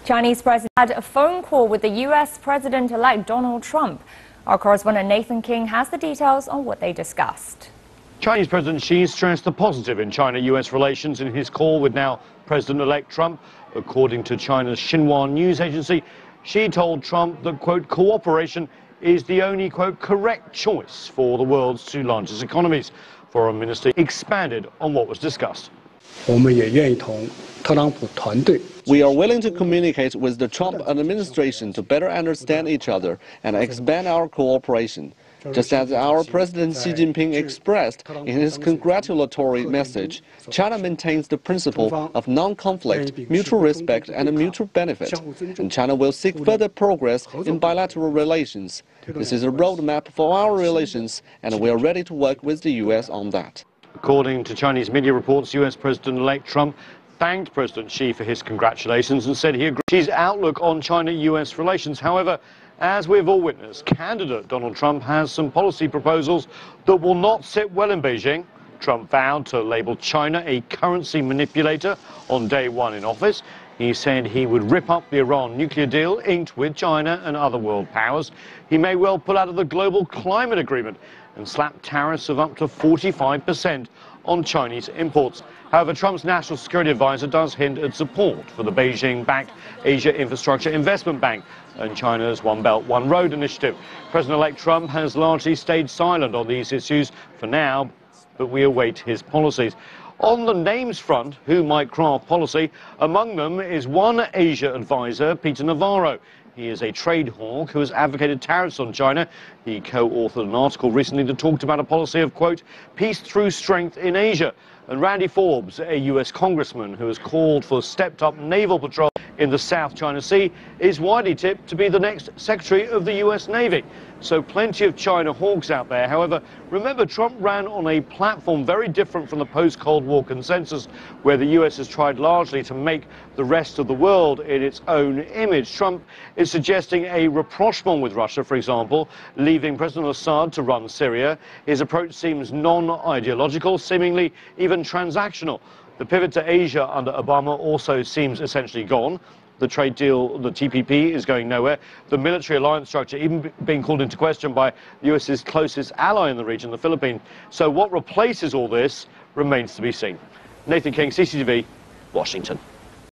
Chinese president had a phone call with the U.S. President-elect Donald Trump. Our correspondent Nathan King has the details on what they discussed. Chinese President Xi stressed the positive in China-US relations in his call with now President-elect Trump. According to China's Xinhua news agency, Xi told Trump that, quote, cooperation is the only, quote, correct choice for the world's two largest economies. Foreign Minister expanded on what was discussed. We are willing to communicate with the Trump administration to better understand each other and expand our cooperation. Just as our President Xi Jinping expressed in his congratulatory message, China maintains the principle of non-conflict, mutual respect and mutual benefit, and China will seek further progress in bilateral relations. This is a roadmap for our relations, and we are ready to work with the U.S. on that. According to Chinese media reports, U.S. President-elect Trump thanked President Xi for his congratulations and said he agreed with Xi's outlook on China-US relations. However, as we've all witnessed, candidate Donald Trump has some policy proposals that will not sit well in Beijing. Trump vowed to label China a currency manipulator on day one in office. He said he would rip up the Iran nuclear deal inked with China and other world powers. He may well pull out of the global climate agreement and slap tariffs of up to 45% on Chinese imports. However, Trump's national security advisor does hint at support for the Beijing-backed Asia Infrastructure Investment Bank and China's One Belt, One Road initiative. President-elect Trump has largely stayed silent on these issues for now, but we await his policies. On the names front, who might craft policy? Among them is one Asia advisor, Peter Navarro. He is a trade hawk who has advocated tariffs on China. He co-authored an article recently that talked about a policy of, quote, peace through strength in Asia. And Randy Forbes, a U.S. congressman who has called for stepped-up naval patrol in the South China Sea, is widely tipped to be the next Secretary of the U.S. Navy. So plenty of China hawks out there. However, remember, Trump ran on a platform very different from the post-Cold War consensus, where the U.S. has tried largely to make the rest of the world in its own image. Trump is suggesting a rapprochement with Russia, for example, leaving President Assad to run Syria. His approach seems non-ideological, seemingly even transactional. The pivot to Asia under Obama also seems essentially gone. The trade deal, the TPP, is going nowhere. The military alliance structure even being called into question by the U.S.'s closest ally in the region, the Philippines. So what replaces all this remains to be seen. Nathan King, CCTV, Washington.